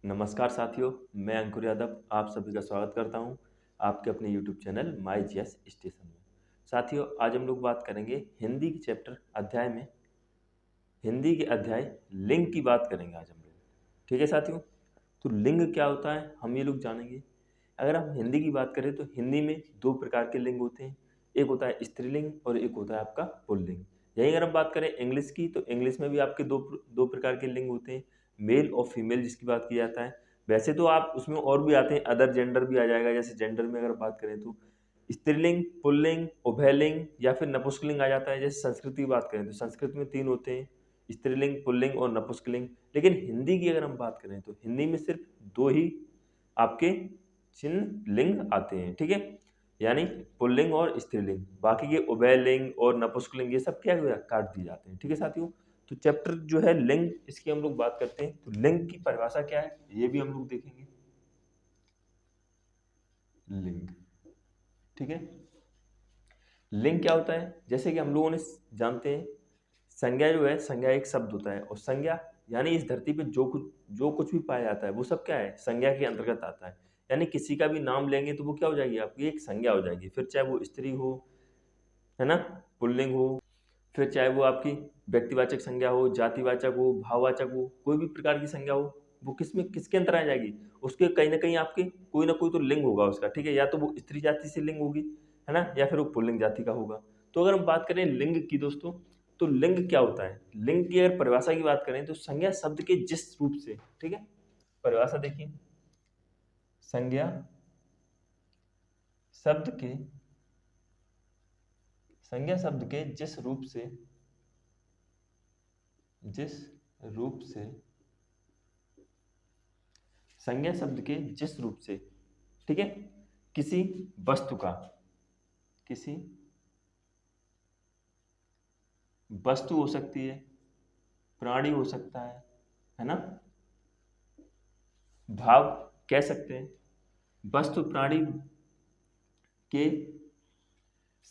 नमस्कार साथियों, मैं अंकुर यादव आप सभी का स्वागत करता हूं आपके अपने YouTube channel my GS station में। साथियों, आज हम लोग बात करेंगे हिंदी के चैप्टर अध्याय में हिंदी के अध्याय लिंग की बात करेंगे आज हम लोग। ठीक है साथियों, तो लिंग क्या होता है हम ये लोग जानेंगे। अगर हम हिंदी की बात करें तो हिंदी में दो प्रकार के लिंग होते हैं, एक होता है स्त्रीलिंग और एक होता है आपका पुल्लिंग। यही अगर हम बात करें इंग्लिश की तो इंग्लिश में भी आपके दो दो प्रकार के लिंग होते हैं, मेल और फीमेल जिसकी बात की जाता है। वैसे तो आप उसमें और भी आते हैं, अदर जेंडर भी आ जाएगा। जैसे जेंडर में अगर बात करें तो स्त्रीलिंग, पुल्लिंग, उभयलिंग या फिर नपुंसकलिंग आ जाता है। जैसे संस्कृत की बात करें तो संस्कृत में तीन होते हैं, स्त्रीलिंग, पुल्लिंग और नपुंसकलिंग। लेकिन हिंदी की अगर हम बात करें तो हिंदी में सिर्फ दो ही आपके चिन्ह लिंग आते हैं। ठीक है, यानी पुल्लिंग और स्त्रीलिंग। बाकी के उभयलिंग और नपुंसकलिंग ये सब क्या हुआ, काट दिए जाते हैं। ठीक है साथियों, तो चैप्टर जो है लिंग, इसकी हम लोग बात करते हैं। तो लिंग की परिभाषा क्या है ये भी हम लोग देखेंगे। लिंग, ठीक है, लिंग क्या होता है जैसे कि हम लोगों ने जानते हैं, संज्ञा जो है, संज्ञा एक शब्द होता है और संज्ञा यानी इस धरती पे जो कुछ भी पाया जाता है वो सब क्या है, संज्ञा के अंतर्गत आता है। यानी किसी का भी नाम लेंगे तो वो क्या हो जाएगी, आपकी एक संज्ञा हो जाएगी। फिर चाहे वो स्त्री हो, है ना, पुल्लिंग हो, फिर चाहे वो आपकी व्यक्तिवाचक संज्ञा हो, जातिवाचक हो, भाववाचक हो, कोई भी प्रकार की संज्ञा हो, वो किसमें किसके अंतर आ जाएगी, उसके कहीं ना कहीं आपके कोई ना कोई तो लिंग होगा उसका। ठीक है, या तो वो स्त्री जाति से लिंग होगी, है ना, या फिर वो पुल्लिंग जाति का होगा। तो अगर हम बात करें लिंग की दोस्तों, तो लिंग क्या होता है, लिंग की अगर परिभाषा की बात करें तो संज्ञा शब्द के जिस रूप से, ठीक है, परिभाषा देखिए, संज्ञा शब्द के संज्ञा शब्द के जिस रूप से संज्ञा शब्द के जिस रूप से, ठीक है, किसी वस्तु का, किसी वस्तु हो सकती है, प्राणी हो सकता है ना, भाव कह सकते हैं, वस्तु प्राणी के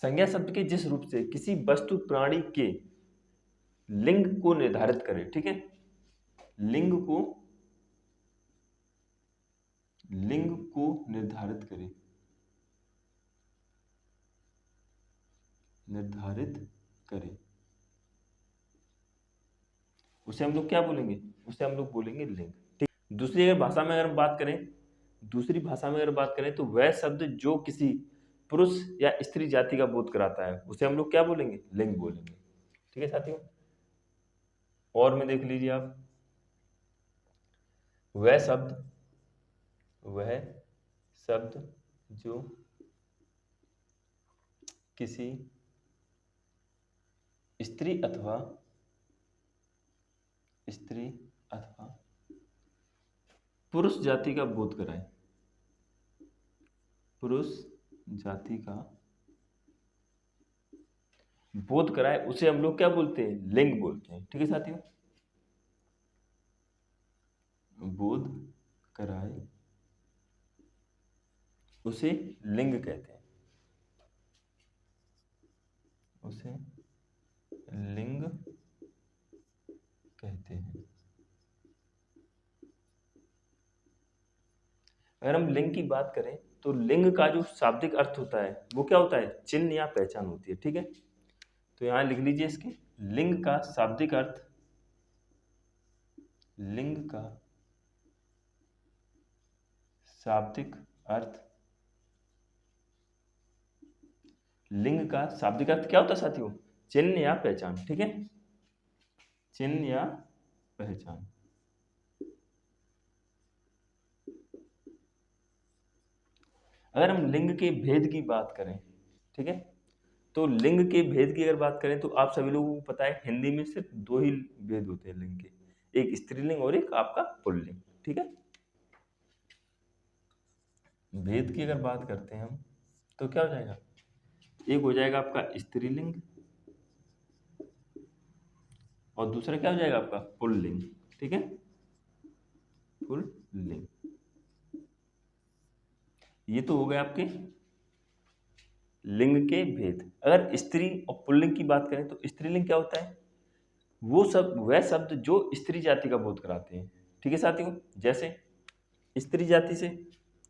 संज्ञा शब्द के जिस रूप से किसी वस्तु प्राणी के लिंग को निर्धारित करे। ठीक है, लिंग को निर्धारित करे, उसे हम लोग क्या बोलेंगे, उसे हम लोग बोलेंगे लिंग। ठीक, दूसरी अगर भाषा में अगर हम बात करें, दूसरी भाषा में अगर बात करें तो वह शब्द जो किसी पुरुष या स्त्री जाति का बोध कराता है उसे हम लोग क्या बोलेंगे, लिंग बोलेंगे। ठीक है साथियों, और में देख लीजिए आप, वह शब्द जो किसी स्त्री अथवा पुरुष जाति का बोध कराए, पुरुष जाति का बोध कराए, उसे हम लोग क्या बोलते हैं, लिंग बोलते हैं। ठीक है साथियों, बोध कराए उसे लिंग कहते हैं, उसे लिंग कहते हैं। अगर हम लिंग की बात करें तो लिंग का जो शाब्दिक अर्थ होता है वो क्या होता है, चिन्ह या पहचान होती है। ठीक है, तो यहां लिख लीजिए इसके, लिंग का शाब्दिक अर्थ, लिंग का शाब्दिक अर्थ, लिंग का शाब्दिक अर्थ क्या होता है साथियों, चिन्ह या पहचान। ठीक है, चिन्ह या पहचान। अगर हम लिंग के भेद की बात करें, ठीक है, तो लिंग के भेद की अगर बात करें तो आप सभी लोगों को पता है हिंदी में सिर्फ दो ही भेद होते हैं लिंग के, एक स्त्रीलिंग और एक आपका पुल्लिंग। ठीक है, भेद की अगर बात करते हैं हम तो क्या हो जाएगा, एक हो जाएगा आपका स्त्रीलिंग और दूसरा क्या हो जाएगा आपका पुल्लिंग। ठीक है, पुल्लिंग, ये तो हो गए आपके लिंग के भेद। अगर स्त्री और पुल्लिंग की बात करें तो स्त्रीलिंग क्या होता है, वो सब वह शब्द जो स्त्री जाति का बोध कराते हैं। ठीक है साथियों, जैसे स्त्री जाति से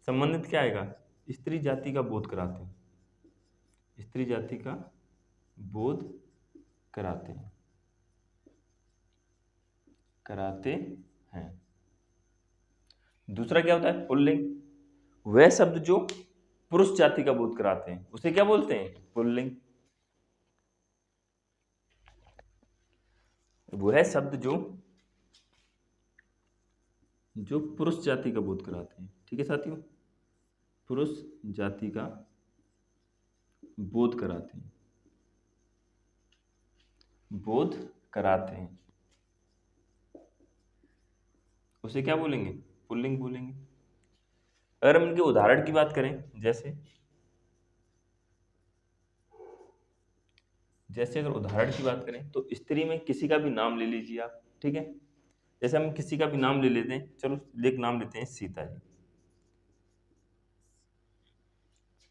संबंधित क्या आएगा? स्त्री जाति का बोध कराते हैं, स्त्री जाति का बोध कराते हैं, कराते हैं। दूसरा क्या होता है? पुल्लिंग। वह शब्द जो पुरुष जाति का बोध कराते हैं उसे क्या बोलते हैं? पुल्लिंग। वह शब्द जो पुरुष जाति का बोध कराते हैं, ठीक है साथियों, पुरुष जाति का बोध कराते हैं, बोध कराते हैं, उसे क्या बोलेंगे? पुल्लिंग बोलेंगे। अगर हम इनके उदाहरण की बात करें, जैसे अगर उदाहरण की बात करें तो स्त्री में किसी का भी नाम ले लीजिए आप, ठीक है। जैसे हम किसी का भी नाम ले लेते हैं, चलो एक नाम लेते हैं सीता जी।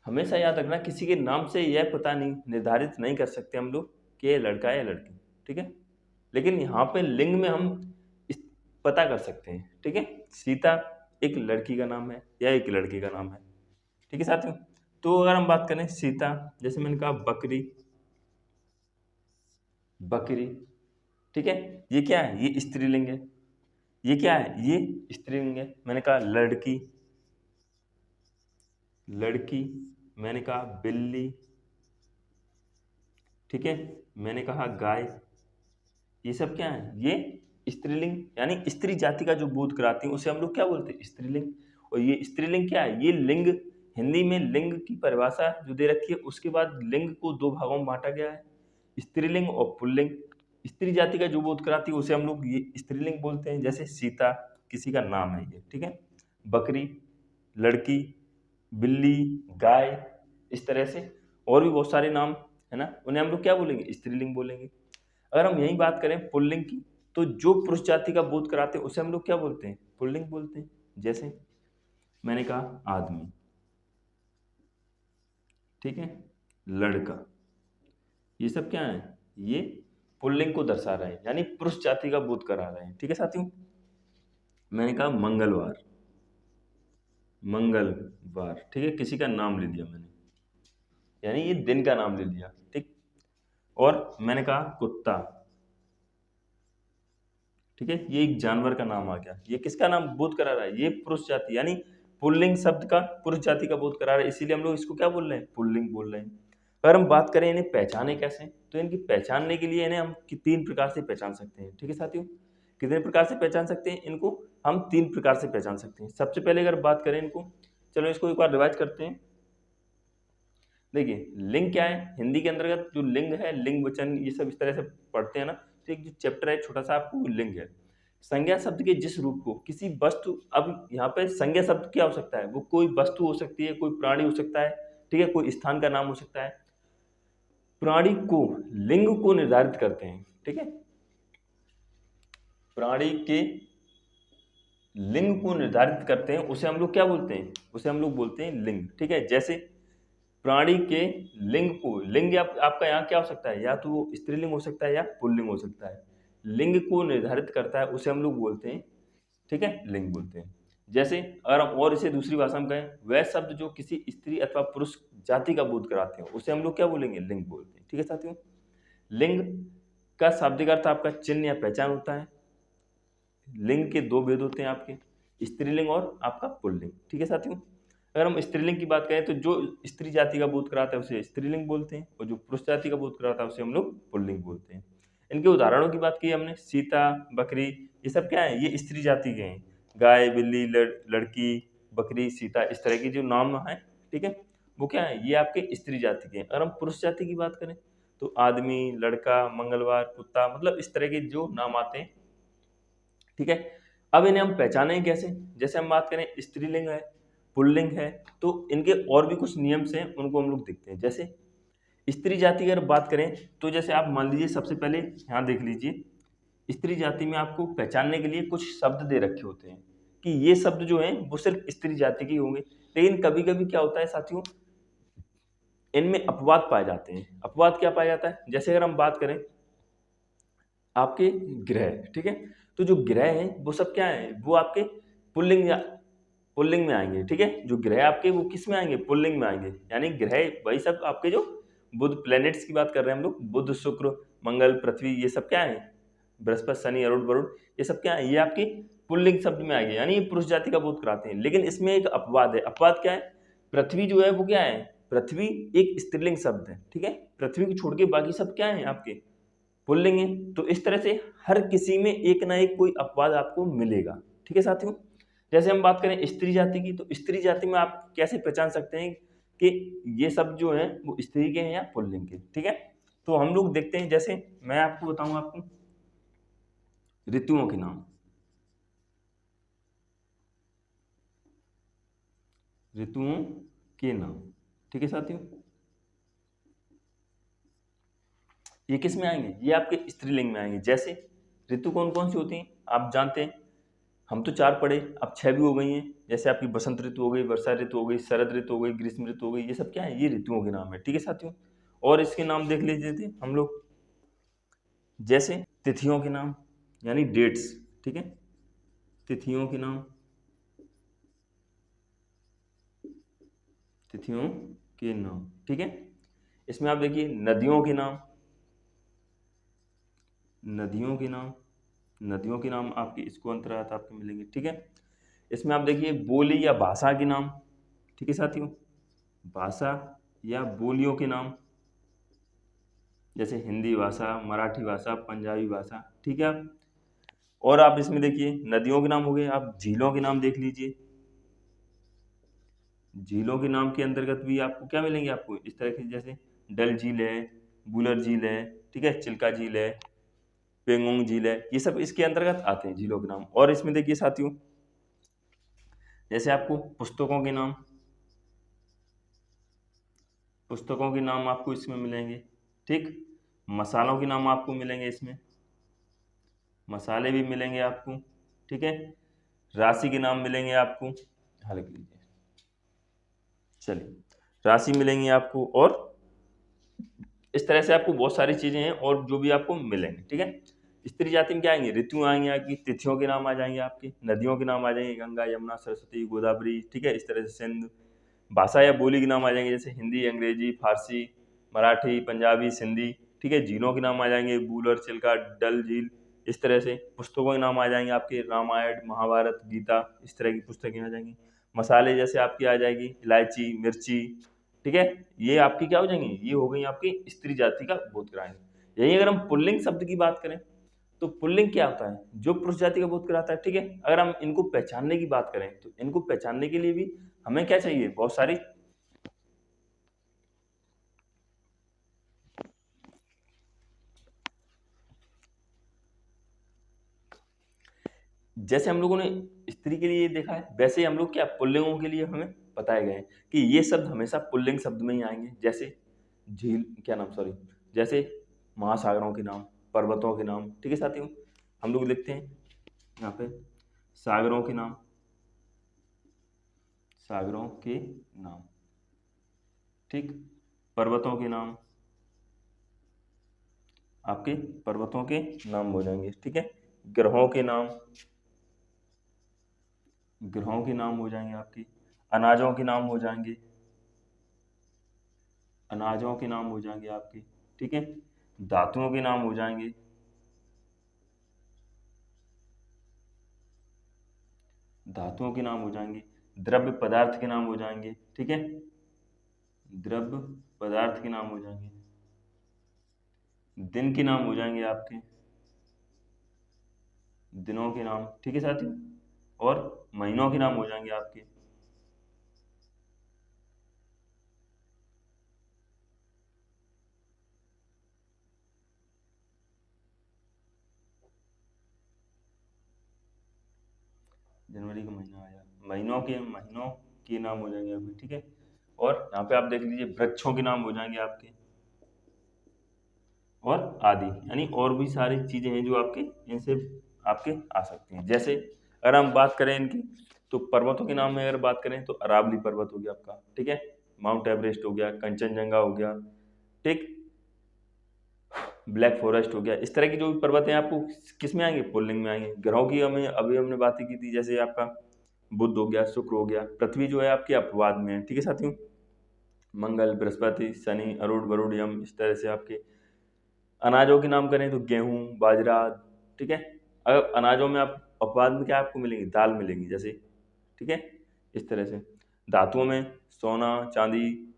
हमेशा याद रखना, किसी के नाम से यह पता नहीं निर्धारित नहीं कर सकते हम लोग कि ये लड़का है या लड़की, ठीक है। लेकिन यहाँ पे लिंग में हम पता कर सकते हैं, ठीक है। सीता एक लड़की का नाम है या एक लड़के का नाम है, ठीक है साथियों। तो अगर हम बात करें सीता, जैसे मैंने कहा बकरी, बकरी, ठीक है, ये क्या है? ये स्त्रीलिंग है। ये क्या है? ये स्त्रीलिंग है। मैंने कहा लड़की, लड़की, मैंने कहा बिल्ली, ठीक है, मैंने कहा गाय, ये सब क्या है? ये स्त्रीलिंग, यानी स्त्री जाति का जो बोध कराती है उसे हम लोग क्या बोलते हैं? स्त्रीलिंग। और ये स्त्रीलिंग क्या है? ये लिंग, हिंदी में लिंग की परिभाषा जो दे रखी है उसके बाद लिंग को दो भागों में बांटा गया है, स्त्रीलिंग और पुल्लिंग। स्त्री जाति का जो बोध कराती है उसे हम लोग ये स्त्रीलिंग बोलते हैं। जैसे सीता किसी का नाम है ये, ठीक है, बकरी, लड़की, बिल्ली, गाय, इस तरह से और भी बहुत सारे नाम है ना, उन्हें हम लोग क्या बोलेंगे? स्त्रीलिंग बोलेंगे। अगर हम यही बात करें पुल्लिंग की, तो जो पुरुष जाति का बोध कराते हैं उसे हम लोग क्या बोलते हैं? पुल्लिंग बोलते हैं। जैसे मैंने कहा आदमी, ठीक है, लड़का, ये सब क्या है? ये पुल्लिंग को दर्शा रहे हैं, यानी पुरुष जाति का बोध करा रहे हैं, ठीक है साथियों। मैंने कहा मंगलवार, मंगलवार, ठीक है, किसी का नाम ले लिया मैंने, यानी ये दिन का नाम ले लिया, ठीक। और मैंने कहा कुत्ता, ठीक है, ये एक जानवर का नाम आ गया। ये किसका नाम बोध करा रहा है? ये पुरुष जाति, यानी पुल्लिंग शब्द का पुरुष जाति का बोध करा रहा है, इसीलिए हम लोग इसको क्या बोल रहे हैं? पुल्लिंग बोल रहे हैं। अगर हम बात करें इन्हें पहचाने कैसे, तो इनकी पहचानने के लिए इन्हें हम तीन प्रकार से पहचान सकते हैं, ठीक है साथियों। कितने प्रकार से पहचान सकते हैं इनको? हम तीन प्रकार से पहचान सकते हैं। सबसे पहले अगर बात करें इनको, चलो इसको एक बार रिवाइज करते हैं। देखिए लिंग क्या है, हिंदी के अंतर्गत जो लिंग है, लिंग वचन ये सब इस तरह से पढ़ते हैं ना, तो एक जो चैप्टर है छोटा सा आपको लिंग है। संज्ञा शब्द के जिस रूप को किसी वस्तु, अब यहाँ पे संज्ञा शब्द क्या हो सकता है? वो कोई वस्तु हो सकती है, कोई प्राणी हो सकता है, ठीक है, कोई स्थान का नाम हो सकता है। प्राणी को, लिंग को निर्धारित करते हैं, ठीक है, प्राणी के लिंग को निर्धारित करते हैं, उसे हम लोग क्या बोलते हैं? उसे हम लोग बोलते हैं लिंग, ठीक है। जैसे प्राणी के लिंग को, लिंग आपका यहाँ क्या हो सकता है? या तो वो स्त्रीलिंग हो सकता है या पुल्लिंग हो सकता है। लिंग को निर्धारित करता है उसे हम लोग बोलते हैं, ठीक है, लिंग बोलते हैं। जैसे अगर हम और इसे दूसरी भाषा में कहें, वह शब्द जो किसी स्त्री अथवा पुरुष जाति का बोध कराते हैं उसे हम लोग क्या बोलेंगे? लिंग बोलते हैं, ठीक है साथियों। लिंग का शाब्दिक अर्थ आपका चिन्ह या पहचान होता है। लिंग के दो भेद होते हैं आपके, स्त्रीलिंग और आपका पुल्लिंग, ठीक है साथियों। अगर हम स्त्रीलिंग की बात करें तो जो स्त्री जाति का बोध कराता है उसे स्त्रीलिंग बोलते हैं, और जो पुरुष जाति का बोध कराता है उसे हम लोग पुल्लिंग बोलते हैं। इनके उदाहरणों की बात की हमने, सीता, बकरी, ये सब क्या है? ये स्त्री जाति के हैं। गाय, बिल्ली, लड़की, बकरी, सीता, इस तरह के जो नाम है, ठीक है, वो क्या है? ये आपके स्त्री जाति के हैं। अगर हम पुरुष जाति की बात करें तो आदमी, लड़का, मंगलवार, कुत्ता, मतलब इस तरह के जो नाम आते हैं, ठीक है। अब इन्हें हम पहचानें कैसे? जैसे हम बात करें स्त्रीलिंग है, पुल्लिंग है, तो इनके और भी कुछ नियम्स हैं, उनको हम लोग देखते हैं। जैसे स्त्री जाति की अगर बात करें तो जैसे आप मान लीजिए, सबसे पहले यहाँ देख लीजिए, स्त्री जाति में आपको पहचानने के लिए कुछ शब्द दे रखे होते हैं कि ये शब्द जो हैं वो सिर्फ स्त्री जाति के होंगे। लेकिन कभी कभी क्या होता है साथियों, इनमें अपवाद पाए जाते हैं। अपवाद क्या पाया जाता है? जैसे अगर हम बात करें आपके ग्रह, ठीक है, तो जो ग्रह हैं वो सब क्या है? वो आपके पुल्लिंग पुल्लिंग में आएंगे, ठीक है। जो ग्रह आपके वो किस में आएंगे, पुल्लिंग में आएंगे, यानी ग्रह वही सब आपके जो बुध प्लैनेट्स की बात कर रहे हैं हम लोग, बुध शुक्र मंगल पृथ्वी, ये सब क्या है, बृहस्पति शनि अरुण वरुण, ये सब क्या है, ये आपकी पुल्लिंग शब्द में आएंगे, यानी ये पुरुष जाति का बोध कराते हैं। लेकिन इसमें एक अपवाद है, अपवाद क्या है, पृथ्वी जो है वो क्या है, पृथ्वी एक स्त्रीलिंग शब्द है, ठीक है। पृथ्वी को छोड़ के बाकी सब क्या है आपके पुल्लिंग है। तो इस तरह से हर किसी में एक ना एक कोई अपवाद आपको मिलेगा, ठीक है साथियों। जैसे हम बात करें स्त्री जाति की, तो स्त्री जाति में आप कैसे पहचान सकते हैं कि ये सब जो है वो स्त्री के हैं या पुल्लिंग के, ठीक है। तो हम लोग देखते हैं, जैसे मैं आपको बताऊं आपको ऋतुओं के नाम, ऋतुओं के नाम, ठीक है साथियों। ये किस में आएंगे, ये आपके स्त्रीलिंग में आएंगे। जैसे ऋतु कौन कौन सी होती हैं आप जानते हैं, हम तो 4 पढ़े, अब 6 भी हो गई हैं। जैसे आपकी बसंत ऋतु हो गई, वर्षा ऋतु हो गई, शरद ऋतु हो गई, ग्रीष्म ऋतु हो गई, ये सब क्या है, ये ऋतुओं के नाम है, ठीक है साथियों। और इसके नाम देख लीजिए थे हम लोग, जैसे तिथियों के नाम यानी डेट्स, ठीक है, तिथियों के नाम, तिथियों के नाम, ठीक है। इसमें आप देखिए नदियों के नाम, नदियों के नाम, नदियों के नाम आपके इसको अंतर्गत आपके मिलेंगे, ठीक है। इसमें आप देखिए बोली या भाषा के नाम, ठीक है साथियों, भाषा या बोलियों के नाम, जैसे हिंदी भाषा, मराठी भाषा, पंजाबी भाषा, ठीक है। और आप इसमें देखिए नदियों के नाम हो गए, आप झीलों के नाम देख लीजिए, झीलों के नाम के अंतर्गत भी आपको क्या मिलेंगे, आपको इस तरह के, जैसे डल झील है, बुलर झील है, ठीक है, चिल्का झील है, पेंगोंग झील है, ये सब इसके अंतर्गत आते हैं झीलों के नाम। और इसमें देखिए साथियों, जैसे आपको पुस्तकों के नाम, पुस्तकों के नाम आपको इसमें मिलेंगे, ठीक। मसालों के नाम आपको मिलेंगे इसमें, मसाले भी मिलेंगे आपको, ठीक है। राशि के नाम मिलेंगे आपको, हाँ लिख लीजिए, चलिए, राशि मिलेंगी आपको। और इस तरह से आपको बहुत सारी चीजें हैं और जो भी आपको मिलेंगे, ठीक है। स्त्री जाति में क्या आएंगे, ऋतु आएंगे आपकी, तिथियों के नाम आ जाएंगे आपके, नदियों के नाम आ जाएंगे, गंगा यमुना सरस्वती गोदावरी, ठीक है, इस तरह से सिंधु। भाषा या बोली के नाम आ जाएंगे, जैसे हिंदी, अंग्रेजी, फारसी, मराठी, पंजाबी, सिंधी, ठीक है। झीलों के नाम आ जाएंगे, बूलर, चिल्का, डल झील, इस तरह से। पुस्तकों के नाम आ जाएंगे आपके, रामायण, महाभारत, गीता, इस तरह की पुस्तकें आ जाएंगी। मसाले जैसे आपकी आ जाएगी इलायची, मिर्ची, ठीक है। ये आपकी क्या हो जाएंगी, ये हो गई आपकी स्त्री जाति का बोध कराएंगे। यही अगर हम पुल्लिंग शब्द की बात करें, तो पुल्लिंग क्या होता है, जो पुरुष जाति का बोध कराता है, ठीक है। अगर हम इनको पहचानने की बात करें, तो इनको पहचानने के लिए भी हमें क्या चाहिए, बहुत सारी, जैसे हम लोगों ने स्त्री के लिए देखा है, वैसे ही हम लोग क्या पुल्लिंगों के लिए हमें बताए गए हैं कि ये शब्द हमेशा पुल्लिंग शब्द में ही आएंगे। जैसे झील, क्या नाम, सॉरी, जैसे महासागरों के नाम, पर्वतों के नाम, ठीक है साथियों। हम लोग लिखते हैं यहाँ पे सागरों के नाम, सागरों के नाम, ठीक। पर्वतों के नाम, आपके पर्वतों के नाम हो जाएंगे, ठीक है। ग्रहों के नाम, ग्रहों के नाम हो जाएंगे आपके। अनाजों के नाम हो जाएंगे, अनाजों के नाम हो जाएंगे आपके, ठीक है। धातुओं के नाम हो जाएंगे, धातुओं के नाम हो जाएंगे। द्रव्य पदार्थ के नाम हो जाएंगे, ठीक है, द्रव्य पदार्थ के नाम हो जाएंगे। दिन के नाम हो जाएंगे आपके, दिनों के नाम, ठीक है साथियों। और महीनों के नाम हो जाएंगे आपके। जनवरी का महीना आया, महीनों के नाम हो जाएंगे आपके, ठीक है। और यहाँ पे आप देख लीजिए वृक्षों के नाम हो जाएंगे आपके, और आदि, यानी और भी सारी चीजें हैं जो आपके इनसे आपके आ सकती हैं। जैसे अगर हम बात करें इनकी, तो पर्वतों के नाम में अगर बात करें, तो अरावली पर्वत हो गया आपका, ठीक है, माउंट एवरेस्ट हो गया, कंचनजंगा हो गया, ठीक, ब्लैक फॉरेस्ट हो गया। इस तरह की जो भी पर्वत हैं आपको किस में आएंगे, पुल्लिंग में आएंगे। ग्रहों की हमें अभी हमने बातें की थी, जैसे आपका बुध हो गया, शुक्र हो गया। पृथ्वी जो है आपकी अपवाद में है, ठीक है साथियों। मंगल, बृहस्पति, शनि, अरुण, वरुण, यम, इस तरह से आपके अनाजों के नाम करें तो गेहूं, बाजरा, ठीक है। अगर अनाजों में आप अपवाद में क्या आपको मिलेंगी, दाल मिलेंगी जैसे, ठीक है, इस तरह से। धातुओं में सोना, चांदी,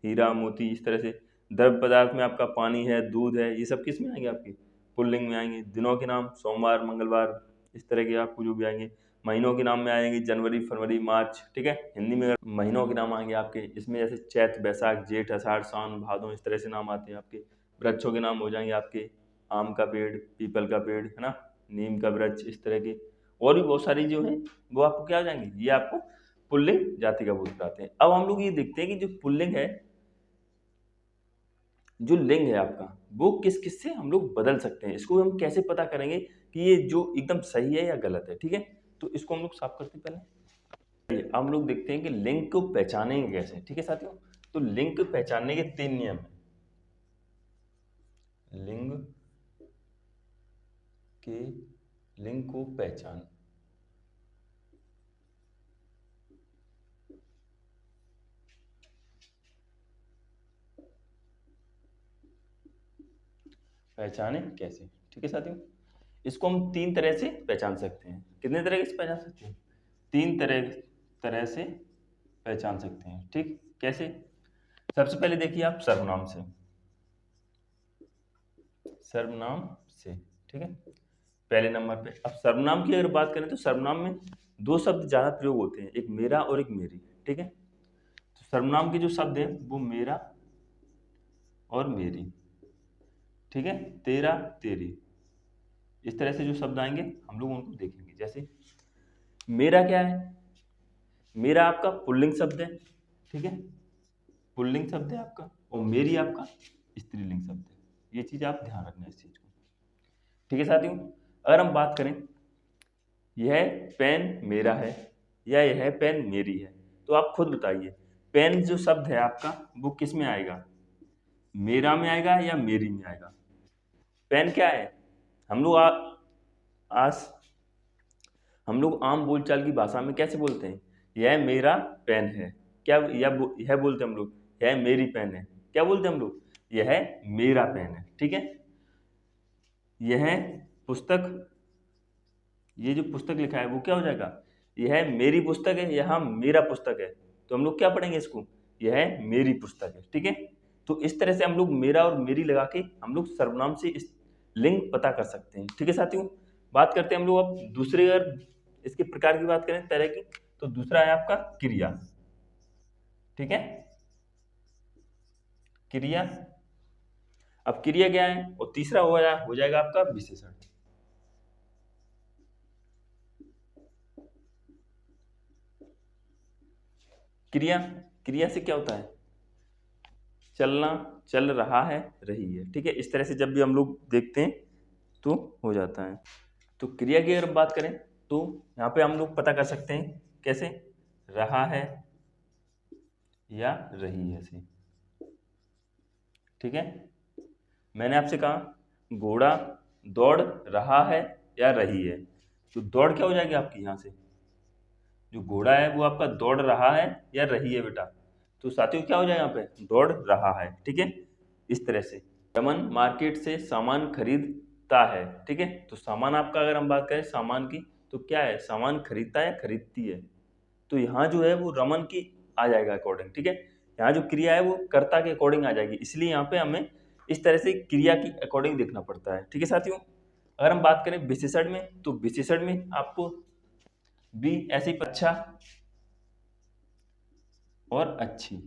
हीरा, मोती, इस तरह से। द्रव्य पदार्थ में आपका पानी है, दूध है, ये सब किस में आएंगे, आपके पुल्लिंग में आएंगे। दिनों के नाम सोमवार, मंगलवार, इस तरह के आपको जो भी आएंगे। महीनों के नाम में आएंगे जनवरी, फरवरी, मार्च, ठीक है। हिंदी में अगर महीनों के नाम आएंगे आपके, इसमें जैसे चैत, बैसाख, जेठ, आषाढ़, सावन, भादो, इस तरह से नाम आते हैं आपके। वृक्षों के नाम हो जाएंगे आपके आम का पेड़, पीपल का पेड़, है ना, नीम का वृक्ष, इस तरह के और भी बहुत सारी जो है वो आपको क्या हो जाएंगे, ये आपको पुल्लिंग जाति का बोध कराते हैं। अब हम लोग ये देखते हैं कि जो पुल्लिंग है, जो लिंग है आपका, वो किस किस से हम लोग बदल सकते हैं। इसको हम कैसे पता करेंगे कि ये जो एकदम सही है या गलत है, ठीक है। तो इसको हम लोग साफ करते हैं पहले। अब हम लोग देखते हैं कि लिंग को पहचानेंगे कैसे, ठीक है साथियों। तो लिंग को पहचानने के 3 नियम हैं। लिंग को पहचान, पहचाने कैसे, ठीक है साथियों। इसको हम 3 तरह से पहचान सकते हैं। कितने तरह से पहचान सकते हैं, 3 तरह से पहचान सकते हैं, ठीक। कैसे, सबसे पहले देखिए आप सर्वनाम से, ठीक है, पहले नंबर पे। अब सर्वनाम की अगर बात करें तो सर्वनाम में 2 शब्द ज्यादा प्रयोग होते हैं, एक मेरा और एक मेरी, ठीक है। तो सर्वनाम के जो शब्द हैं वो मेरा और मेरी, ठीक है, तेरा, तेरी, इस तरह से जो शब्द आएंगे हम लोग उनको देखेंगे। जैसे मेरा क्या है, मेरा आपका पुल्लिंग शब्द है, ठीक है, पुल्लिंग शब्द है आपका, और मेरी आपका स्त्रीलिंग शब्द है। ये चीज आप ध्यान रखना इस चीज को, ठीक है साथियों। अगर हम बात करें यह पेन मेरा है या यह पेन मेरी है, तो आप खुद बताइए पेन जो शब्द है आपका वो किस में आएगा, मेरा में आएगा या मेरी में आएगा। पेन क्या है, हम लोग आज हम लोग आम बोलचाल की भाषा में कैसे बोलते हैं, यह मेरा पेन है, क्या यह बोलते हैं हम लोग, यह मेरी पेन है, क्या बोलते हैं हम लोग, यह मेरा पेन है, ठीक है। यह पुस्तक, ये जो पुस्तक लिखा है वो क्या हो जाएगा, यह मेरी पुस्तक है, यह मेरा पुस्तक है, तो हम लोग क्या पढ़ेंगे इसको, यह मेरी पुस्तक है, ठीक है। तो इस तरह से हम लोग मेरा और मेरी लगा के हम लोग सर्वनाम से इस लिंग पता कर सकते हैं, ठीक है साथियों। बात करते हैं हम लोग अब दूसरे, अगर इसके प्रकार की बात करें तरह की, तो दूसरा है आपका क्रिया, ठीक है, क्रिया। अब क्रिया क्या है, और तीसरा हो जाएगा आपका विशेषण। क्रिया, क्रिया से क्या होता है, चलना, चल रहा है, रही है, ठीक है। इस तरह से जब भी हम लोग देखते हैं तो हो जाता है। तो क्रिया की अगर बात करें तो यहाँ पे हम लोग पता कर सकते हैं कैसे, रहा है या रही है से, ठीक है। मैंने आपसे कहा घोड़ा दौड़ रहा है या रही है, तो दौड़ क्या हो जाएगी आपकी, यहाँ से जो घोड़ा है वो आपका दौड़ रहा है या रही है बेटा, तो साथियों क्या हो जाएगा यहाँ पे, दौड़ रहा है, ठीक है। इस तरह से रमन मार्केट से सामान खरीदता है, ठीक है। तो सामान आपका अगर हम बात करें सामान की, तो क्या है, सामान खरीदता है, खरीदती है, तो यहाँ जो है वो रमन की आ जाएगा अकॉर्डिंग, ठीक है। यहाँ जो क्रिया है वो कर्ता के अकॉर्डिंग आ जाएगी, इसलिए यहाँ पे हमें इस तरह से क्रिया की अकॉर्डिंग देखना पड़ता है, ठीक है साथियों। अगर हम बात करें विशेषण में, तो विशेषण में आपको भी ऐसे ही अच्छा और अच्छी,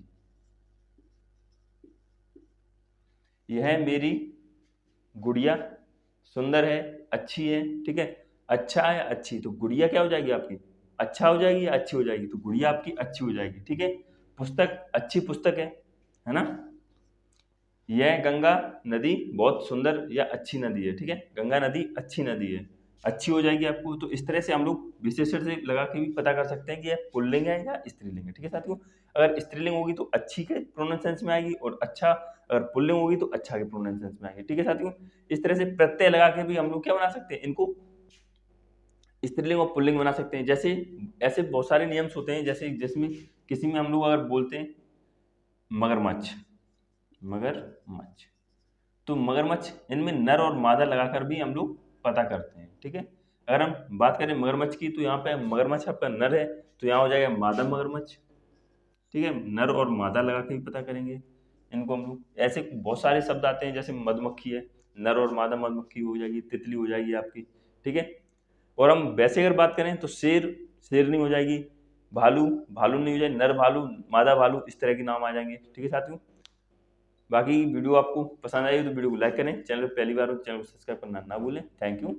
यह मेरी गुड़िया सुंदर है, अच्छी है, ठीक है। अच्छा है, अच्छी, तो गुड़िया क्या हो जाएगी आपकी, अच्छा हो जाएगी या अच्छी हो जाएगी, तो गुड़िया आपकी अच्छी हो जाएगी, ठीक है। पुस्तक अच्छी पुस्तक है ना। यह गंगा नदी बहुत सुंदर या अच्छी नदी है, ठीक है, गंगा नदी अच्छी नदी है, अच्छी हो जाएगी आपको। तो इस तरह से हम लोग विशेषण से लगा के भी पता कर सकते हैं कि यह पुल्लिंग है या स्त्रीलिंग है, ठीक है साथियों। अगर स्त्रीलिंग होगी तो अच्छी के प्रोनाउंसेंस में आएगी, और अच्छा अगर पुल्लिंग होगी तो अच्छा के प्रोनाउंसेंस में आएगी, ठीक है साथियों। इस तरह से प्रत्यय लगा के भी हम लोग क्या बना सकते हैं, इनको स्त्रीलिंग और पुल्लिंग बना सकते हैं। जैसे ऐसे बहुत सारे नियम्स होते हैं, जैसे जिसमें किसी में हम लोग अगर बोलते हैं मगरमच्छ, मगरमच्छ, तो मगरमच्छ इनमें नर और मादा लगाकर भी हम लोग पता करते हैं, ठीक है। अगर हम बात करें मगरमच्छ की, तो यहाँ पे मगरमच्छ आपका नर है, तो यहाँ हो जाएगा मादा मगरमच्छ, ठीक है। नर और मादा लगा के भी पता करेंगे इनको हम लोग। ऐसे बहुत सारे शब्द आते हैं, जैसे मधुमक्खी है, नर और मादा मधुमक्खी हो जाएगी, तितली हो जाएगी आपकी, ठीक है। और हम वैसे अगर बात करें तो शेर, शेरनी हो जाएगी, भालू, भालू नहीं हो जाएगी, नर भालू, मादा भालू, इस तरह के नाम आ जाएंगे, ठीक है साथियों। बाकी वीडियो आपको पसंद आई तो वीडियो को लाइक करें, चैनल पर पहली बार हो तो चैनल को सब्सक्राइब करना ना भूलें। Thank you.